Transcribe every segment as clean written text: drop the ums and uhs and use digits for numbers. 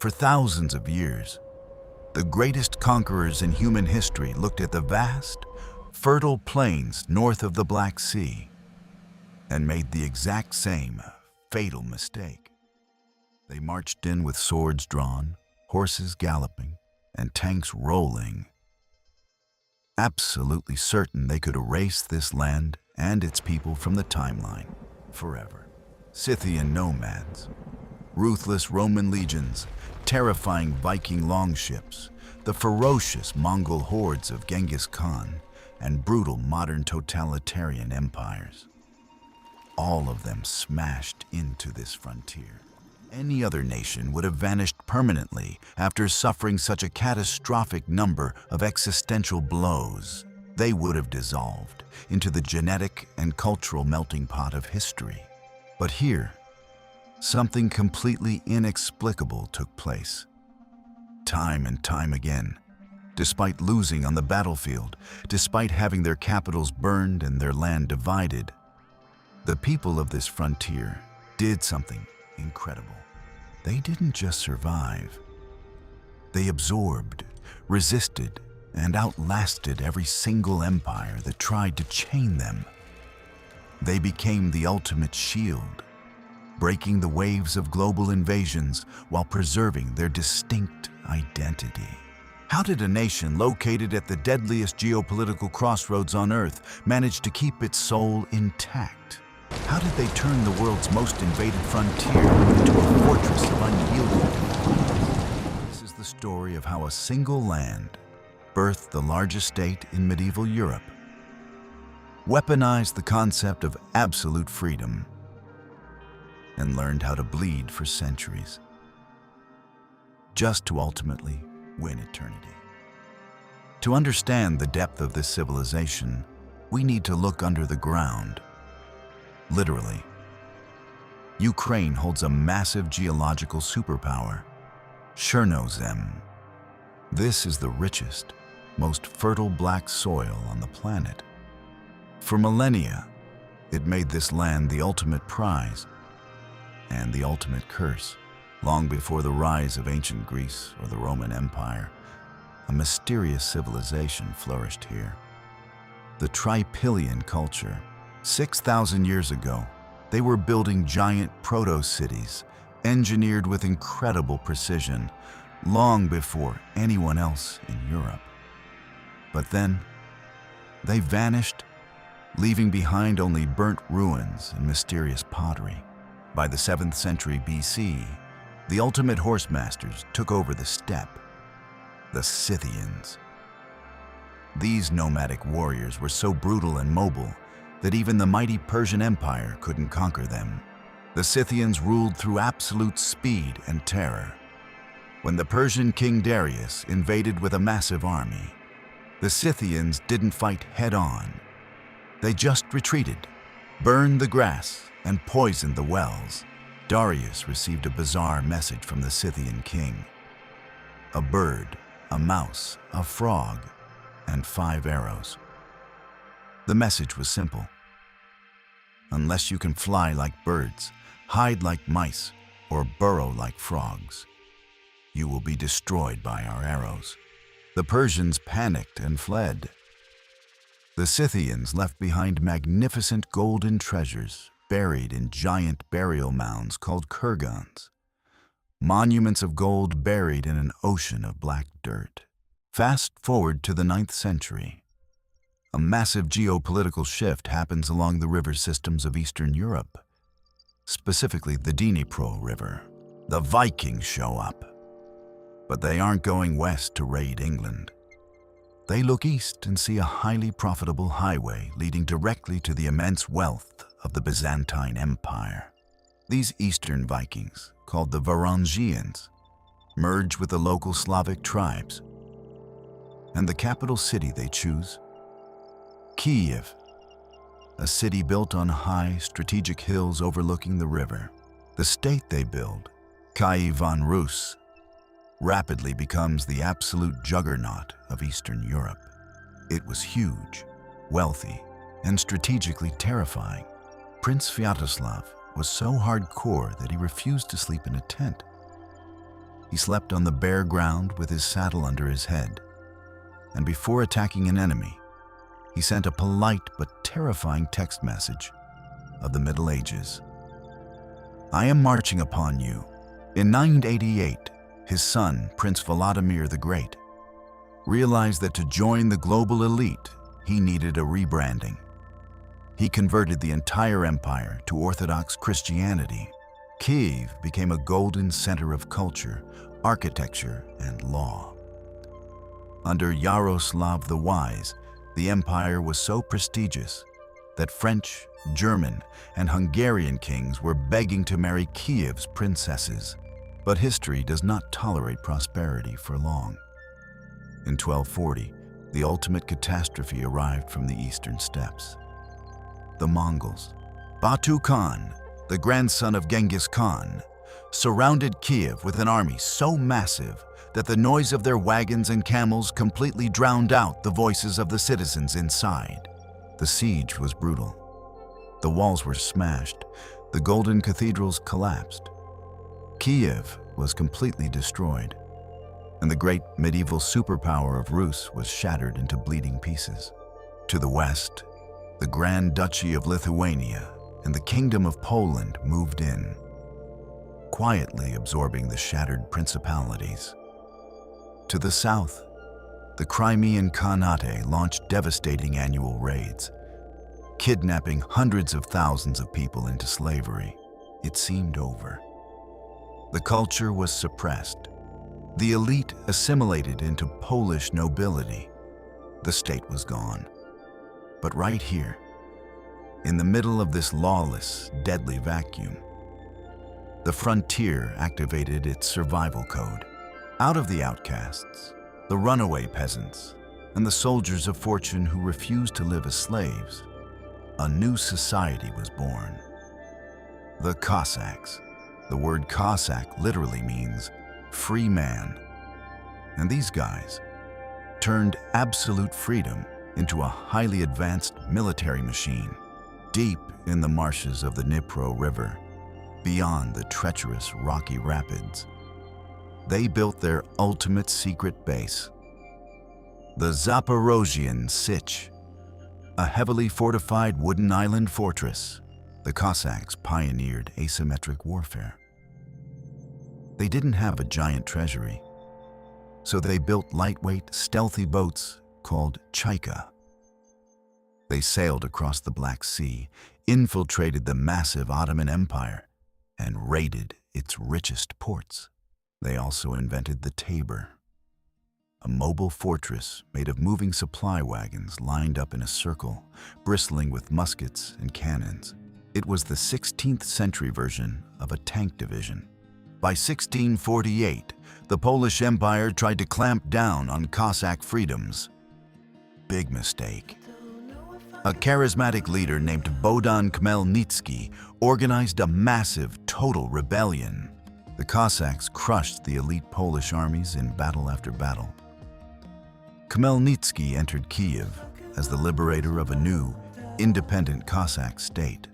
For thousands of years, the greatest conquerors in human history looked at the vast, fertile plains north of the Black Sea and made the exact same fatal mistake. They marched in with swords drawn, horses galloping, and tanks rolling, absolutely certain they could erase this land and its people from the timeline forever. Scythian nomads, ruthless Roman legions, terrifying Viking longships, the ferocious Mongol hordes of Genghis Khan, and brutal modern totalitarian empires. All of them smashed into this frontier. Any other nation would have vanished permanently after suffering such a catastrophic number of existential blows. They would have dissolved into the genetic and cultural melting pot of history. But here, something completely inexplicable took place. Time and time again, despite losing on the battlefield, despite having their capitals burned and their land divided, the people of this frontier did something incredible. They didn't just survive. They absorbed, resisted, and outlasted every single empire that tried to chain them. They became the ultimate shield, breaking the waves of global invasions while preserving their distinct identity. How did a nation located at the deadliest geopolitical crossroads on Earth manage to keep its soul intact? How did they turn the world's most invaded frontier into a fortress of unyielding defiance? This is the story of how a single land birthed the largest state in medieval Europe, weaponized the concept of absolute freedom, and learned how to bleed for centuries, just to ultimately win eternity. To understand the depth of this civilization, we need to look under the ground. Literally, Ukraine holds a massive geological superpower, Chernozem. This is the richest, most fertile black soil on the planet. For millennia, it made this land the ultimate prize and the ultimate curse. Long before the rise of ancient Greece or the Roman Empire, a mysterious civilization flourished here. The Trypillian culture. 6,000 years ago, they were building giant proto-cities, engineered with incredible precision, long before anyone else in Europe. But then, they vanished, leaving behind only burnt ruins and mysterious pottery. By the 7th century BC, the ultimate horse masters took over the steppe, the Scythians. These nomadic warriors were so brutal and mobile that even the mighty Persian Empire couldn't conquer them. The Scythians ruled through absolute speed and terror. When the Persian king Darius invaded with a massive army, the Scythians didn't fight head-on. They just retreated, burned the grass, and poisoned the wells. Darius received a bizarre message from the Scythian king. A bird, a mouse, a frog, and 5 arrows. The message was simple. Unless you can fly like birds, hide like mice, or burrow like frogs, you will be destroyed by our arrows. The Persians panicked and fled. The Scythians left behind magnificent golden treasures buried in giant burial mounds called kurgans, monuments of gold buried in an ocean of black dirt. Fast forward to the 9th century. A massive geopolitical shift happens along the river systems of Eastern Europe, specifically the Dnipro River. The Vikings show up, but they aren't going west to raid England. They look east and see a highly profitable highway leading directly to the immense wealth of the Byzantine Empire. These Eastern Vikings, called the Varangians, merge with the local Slavic tribes, and the capital city they choose, Kyiv, a city built on high, strategic hills overlooking the river. The state they build, Kyivan Rus, rapidly becomes the absolute juggernaut of Eastern Europe. It was huge, wealthy, and strategically terrifying. Prince Sviatoslav was so hardcore that he refused to sleep in a tent. He slept on the bare ground with his saddle under his head. And before attacking an enemy, he sent a polite but terrifying text message of the Middle Ages. "I am marching upon you." In 988, his son, Prince Vladimir the Great, realized that to join the global elite, he needed a rebranding. He converted the entire empire to Orthodox Christianity. Kyiv became a golden center of culture, architecture, and law. Under Yaroslav the Wise, the empire was so prestigious that French, German, and Hungarian kings were begging to marry Kyiv's princesses. But history does not tolerate prosperity for long. In 1240, the ultimate catastrophe arrived from the eastern steppes. The Mongols. Batu Khan, the grandson of Genghis Khan, surrounded Kyiv with an army so massive that the noise of their wagons and camels completely drowned out the voices of the citizens inside. The siege was brutal. The walls were smashed, the golden cathedrals collapsed. Kyiv was completely destroyed, and the great medieval superpower of Rus was shattered into bleeding pieces. To the west, the Grand Duchy of Lithuania and the Kingdom of Poland moved in, quietly absorbing the shattered principalities. To the south, the Crimean Khanate launched devastating annual raids, kidnapping hundreds of thousands of people into slavery. It seemed over. The culture was suppressed. The elite assimilated into Polish nobility. The state was gone. But right here, in the middle of this lawless, deadly vacuum, the frontier activated its survival code. Out of the outcasts, the runaway peasants, and the soldiers of fortune who refused to live as slaves, a new society was born. The Cossacks. The word Cossack literally means free man. And these guys turned absolute freedom into a highly advanced military machine. Deep in the marshes of the Dnipro River, beyond the treacherous rocky rapids, they built their ultimate secret base, the Zaporozhian Sich, a heavily fortified wooden island fortress. The Cossacks pioneered asymmetric warfare. They didn't have a giant treasury, so they built lightweight, stealthy boats called Chaika. They sailed across the Black Sea, infiltrated the massive Ottoman Empire, and raided its richest ports. They also invented the Tabor, a mobile fortress made of moving supply wagons lined up in a circle, bristling with muskets and cannons. It was the 16th century version of a tank division. By 1648, the Polish Empire tried to clamp down on Cossack freedoms. Big mistake. A charismatic leader named Bohdan Khmelnytsky organized a massive, total rebellion. The Cossacks crushed the elite Polish armies in battle after battle. Khmelnytsky entered Kyiv as the liberator of a new, independent Cossack state,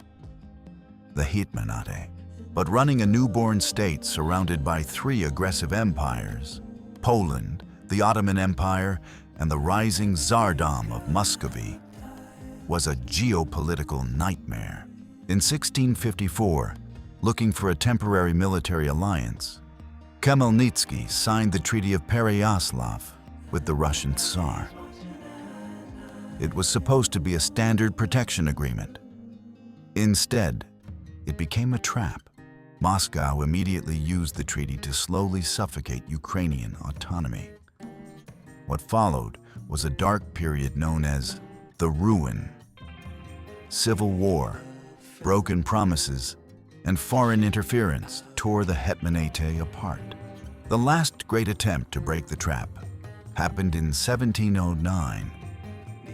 the Hetmanate. But running a newborn state surrounded by three aggressive empires, Poland, the Ottoman Empire, and the rising Tsardom of Muscovy, was a geopolitical nightmare. In 1654, looking for a temporary military alliance, Khmelnytsky signed the Treaty of Pereyaslav with the Russian Tsar. It was supposed to be a standard protection agreement. Instead, it became a trap. Moscow immediately used the treaty to slowly suffocate Ukrainian autonomy. What followed was a dark period known as the Ruin. Civil war, broken promises, and foreign interference tore the Hetmanate apart. The last great attempt to break the trap happened in 1709.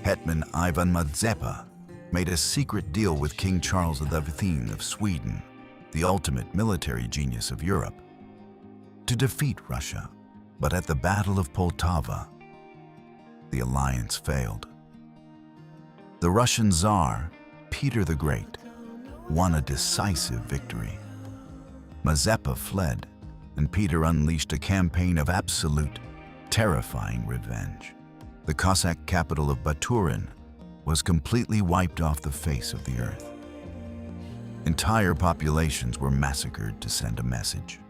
Hetman Ivan Mazepa made a secret deal with King Charles XI of Sweden, the ultimate military genius of Europe, to defeat Russia. But at the Battle of Poltava, the alliance failed. The Russian Tsar, Peter the Great, won a decisive victory. Mazepa fled, and Peter unleashed a campaign of absolute, terrifying revenge. The Cossack capital of Baturin was completely wiped off the face of the earth. Entire populations were massacred to send a message.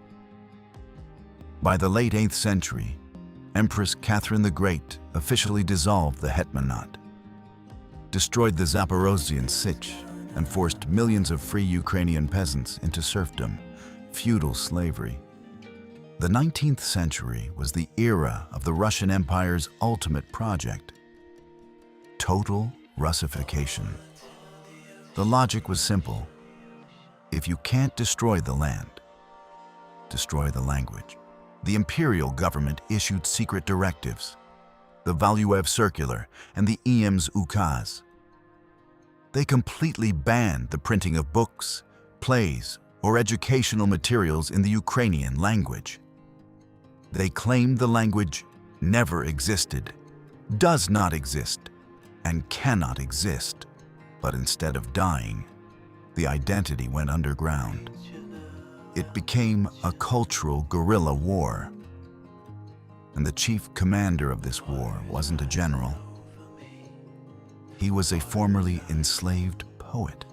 By the late 8th century, Empress Catherine the Great officially dissolved the Hetmanate, destroyed the Zaporozhian Sich, and forced millions of free Ukrainian peasants into serfdom, feudal slavery. The 19th century was the era of the Russian Empire's ultimate project: total Russification. The logic was simple. If you can't destroy the land, destroy the language. The imperial government issued secret directives, the Valuev Circular and the Ems Ukaz. They completely banned the printing of books, plays, or educational materials in the Ukrainian language. They claimed the language never existed, does not exist, and cannot exist. But instead of dying, the identity went underground. It became a cultural guerrilla war. And the chief commander of this war wasn't a general. He was a formerly enslaved poet,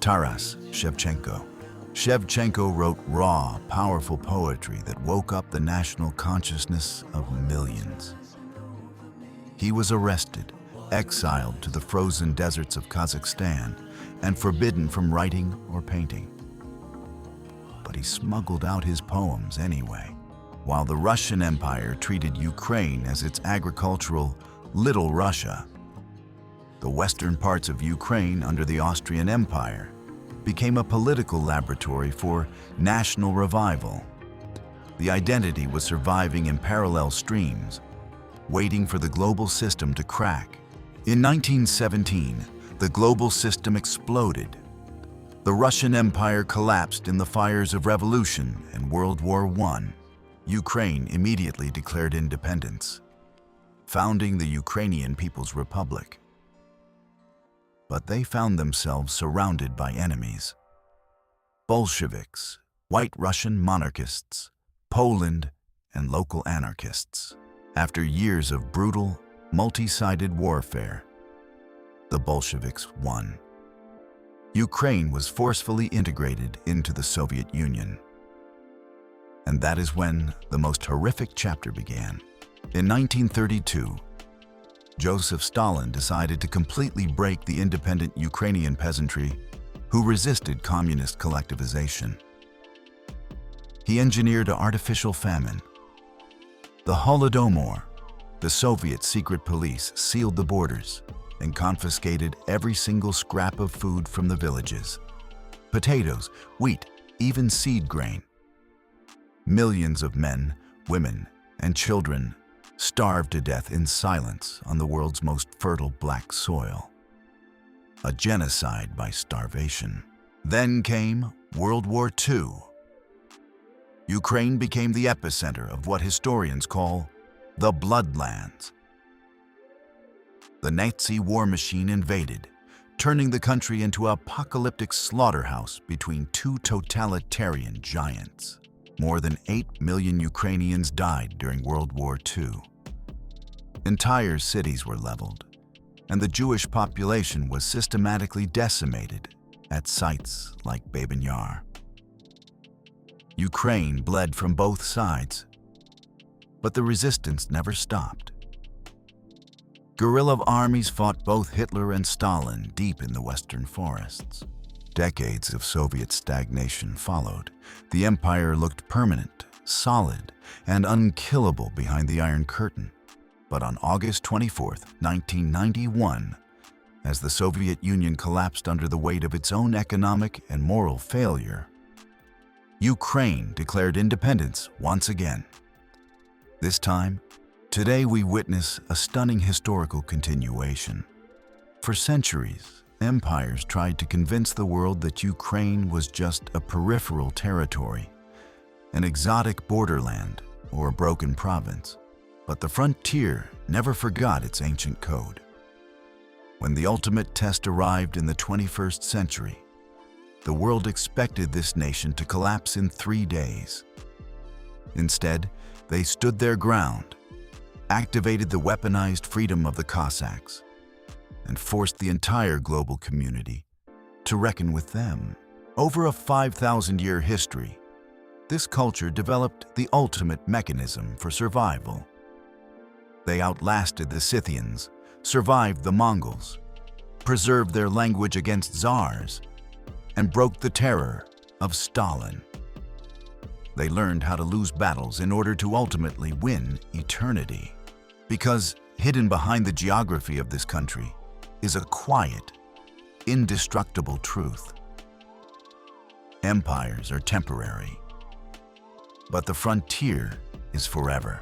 Taras Shevchenko. Shevchenko wrote raw, powerful poetry that woke up the national consciousness of millions. He was arrested, exiled to the frozen deserts of Kazakhstan, and forbidden from writing or painting. But he smuggled out his poems anyway. While the Russian Empire treated Ukraine as its agricultural Little Russia, the western parts of Ukraine under the Austrian Empire became a political laboratory for national revival. The identity was surviving in parallel streams, waiting for the global system to crack. In 1917, the global system exploded. The Russian Empire collapsed in the fires of revolution and World War I. Ukraine immediately declared independence, founding the Ukrainian People's Republic. But they found themselves surrounded by enemies: Bolsheviks, White Russian monarchists, Poland, and local anarchists. After years of brutal, multi-sided warfare, the Bolsheviks won. Ukraine was forcefully integrated into the Soviet Union. And that is when the most horrific chapter began. In 1932, Joseph Stalin decided to completely break the independent Ukrainian peasantry who resisted communist collectivization. He engineered an artificial famine. The Holodomor, the Soviet secret police, sealed the borders and confiscated every single scrap of food from the villages: potatoes, wheat, even seed grain. Millions of men, women, and children starved to death in silence on the world's most fertile black soil. A genocide by starvation. Then came World War II. Ukraine became the epicenter of what historians call the Bloodlands. The Nazi war machine invaded, turning the country into an apocalyptic slaughterhouse between two totalitarian giants. More than 8 million Ukrainians died during World War II. Entire cities were leveled, and the Jewish population was systematically decimated at sites like Babyn Yar. Ukraine bled from both sides, but the resistance never stopped. Guerrilla armies fought both Hitler and Stalin deep in the western forests. Decades of Soviet stagnation followed. The empire looked permanent, solid, and unkillable behind the Iron Curtain. But on August 24, 1991, as the Soviet Union collapsed under the weight of its own economic and moral failure, Ukraine declared independence once again. This time, today we witness a stunning historical continuation. For centuries, empires tried to convince the world that Ukraine was just a peripheral territory, an exotic borderland, or a broken province. But the frontier never forgot its ancient code. When the ultimate test arrived in the 21st century, the world expected this nation to collapse in 3 days. Instead, they stood their ground, activated the weaponized freedom of the Cossacks, and forced the entire global community to reckon with them. Over a 5,000-year history, this culture developed the ultimate mechanism for survival. They outlasted the Scythians, survived the Mongols, preserved their language against czars, and broke the terror of Stalin. They learned how to lose battles in order to ultimately win eternity. Because hidden behind the geography of this country is a quiet, indestructible truth. Empires are temporary, but the frontier is forever.